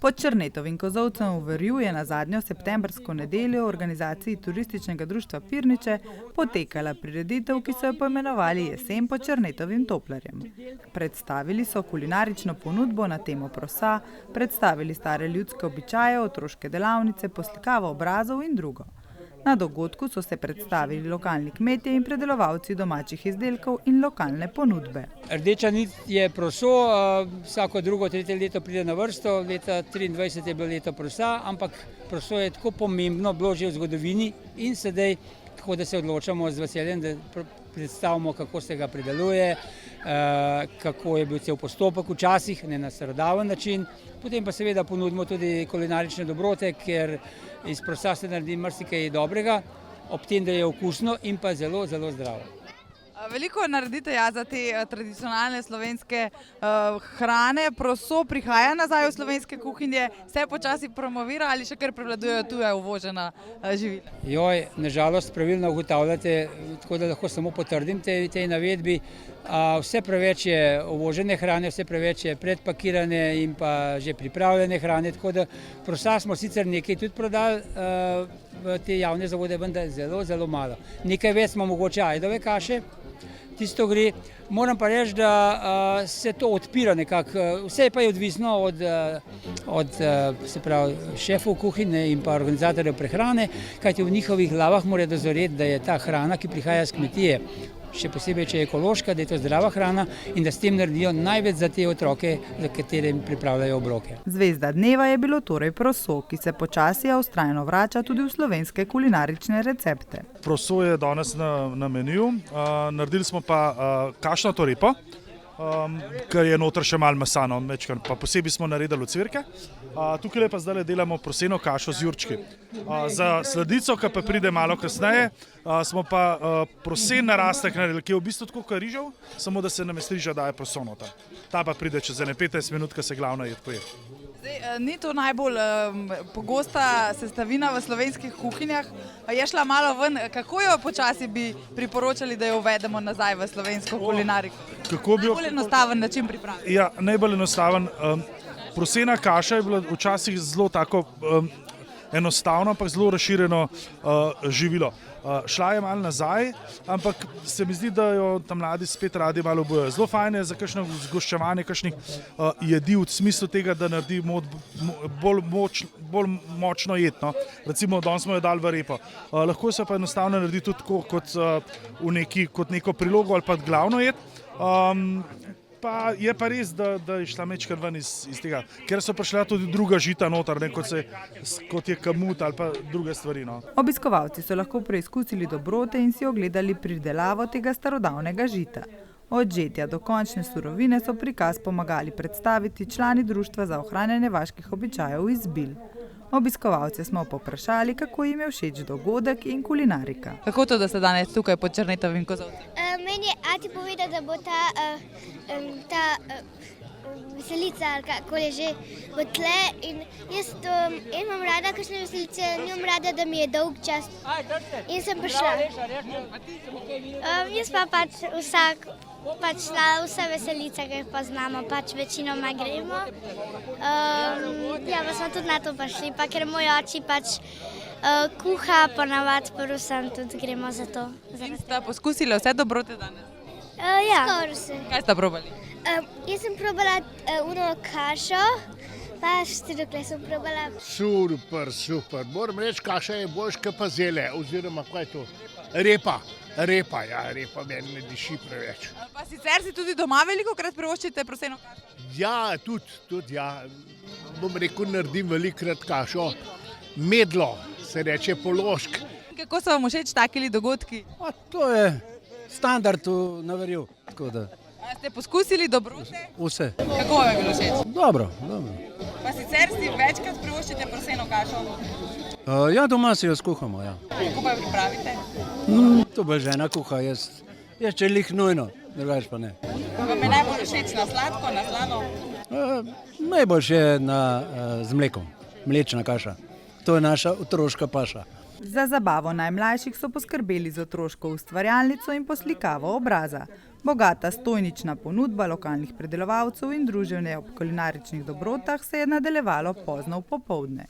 Pod Černetovim kozolcem v Verju je na zadnjo septembrsko nedeljo v organizaciji Turističnega društva Pirniče potekala prireditev, ki so jo poimenovali Jesen pod Černetovim toplarjem. Predstavili so kulinarično ponudbo na temo prosa, predstavili stare ljudske običaje, otroške delavnice, poslikavo obrazov in drugo. Na dogodku so se predstavili lokalni kmetje in predelovalci domačih izdelkov in lokalne ponudbe. Rdeča nit je proso, vsako drugo, tretje leto pride na vrsto, leta 23 je bilo leto prosa, ampak proso je tako pomembno bilo že v zgodovini in sedaj tako, da se odločamo z veseljem, da predstavimo, kako se ga prideluje, kako je bil cel postopek včasih, ne na starodaven način. Potem pa seveda ponudimo tudi kulinarične dobrote, ker iz prosa se naredi marsikaj dobrega, ob tem, da je okusno in pa zelo, zelo zdravo. Veliko naredite za te tradicionalne slovenske hrane. Proso prihaja nazaj v slovenske kuhinje, se počasi promovira ali še kar prevladujejo tuja uvožena živila? Joj, nažalost pravilno ugotavljate, tako da lahko samo potrdim tej navedbi. Vse preveč je uvožene hrane, vse preveč je predpakirane in pa že pripravljene hrane, tako da prosa smo sicer nekaj tudi prodali v te javne zavode, vendar zelo, zelo malo. Nekaj več smo mogoče ajdove kaše, tisto gre. Moram pa reči, da se to odpira nekako, vse pa je odvisno od se pravi, šefov kuhinje in pa organizatorjev prehrane, kajti v njihovih glavah mora dozoreti, da je ta hrana, ki prihaja z kmetije, še posebej, če je ekološka, da je to zdrava hrana in da s tem naredijo največ za te otroke, za katere jim pripravljajo obroke. Zvezda dneva je bilo torej proso, ki se počasi a vztrajno vrača tudi v slovenske kulinarične recepte. Proso je danes na meniju, naredili smo pa kašnato repo, ker je noter še malo mesano, pa posebej smo naredili ocvirke. Tukaj pa zdaj delamo proseno kašo z jurčki. Za sladico, ki pa pride malo kasneje, smo pa prosen narastek naredili, ki je v bistvu tako kot rižev, samo da se namest riža daje proso noter. Ta pa pride čez 15 minut, ko se glavna jed poje. Ni to najbolj pogosta sestavina v slovenskih kuhinjah, je šla malo ven, kako jo počasi bi priporočali, da jo uvedemo nazaj v slovensko kulinariko? Najbolj enostaven način priprave? Ja, najbolj enostaven. Prosena kaša je bila včasih zelo tako enostavno, ampak zelo razširjeno živilo. Šla je malo nazaj, ampak se mi zdi, da jo tam mladi spet radi malo obojajo. Zelo fajn je za kakšno zgoščevanje kakšnih jedi v smislu tega, da naredi bolj močno jedno. Recimo, danes smo jo dali v repo. Lahko se pa enostavno naredi tudi tako kot neko prilogo ali pa glavno jed. Pa je pa res, da je šla mečkar ven iz tega, ker so prišla tudi druga žita noter, kot je kamut ali pa druge stvari. No. Obiskovalci so lahko preizkusili dobrote in si ogledali pridelavo tega starodavnega žita. Od žetja do končne surovine so prikaz pomagali predstaviti člani Društva za ohranjanje vaških običajev iz Bil. Obiskovalce smo povprašali, kako jim je všeč dogodek in kulinarika. Kako to, da ste danes tukaj pod Černetovim kozolcem? Meni je Ati povedal, da bo ta veselica, ali kako je že, bo tle in jaz imam rada kakšne veselice, nimam rada, da mi je dolg čas in sem prišla. Jaz pa vse veselice, ki jih poznamo, večinoma gremo. Ja, pa smo tudi na to prišli, pa ker moj oči kuha, ponavadi prvsem tudi gremo za to. In ste poskusili vse dobrote danes? Ja. Skoraj vse. Kaj ste probali? Jaz sem probala kašo, pa štedokle sem probala. Super. Moram reči, kaša je boljša kot pa zele, oziroma kaj je to? Repa, meni ne diši preveč. Pa sicer si tudi doma velikokrat privoščite proseno kašo? Ja, tudi ja. Bom rekel, naredim velikokrat kašo. Medlo, se reče položk. Kako so vam všeč takili dogodki? To je standard na Verju. Ste poskusili dobrote? Vse. Kako vam je bilo všeč? Dobro. Pa sicer si večkrat privoščite proseno kašo? Ja, doma si jo skuhamo, ja. Kako pa jo pripravite? To bo žena kuha, jaz če lih nujno, drugače pa ne. Vam je najbolj všeč na sladko, na slano? Najboljše je z mlekom, mlečna kaša. To je naša otroška paša. Za zabavo najmlajših so poskrbeli z otroško ustvarjalnico in poslikavo obraza. Bogata stojnična ponudba lokalnih predelovalcev in druženje ob kulinaričnih dobrotah se je nadaljevalo pozno v popoldne.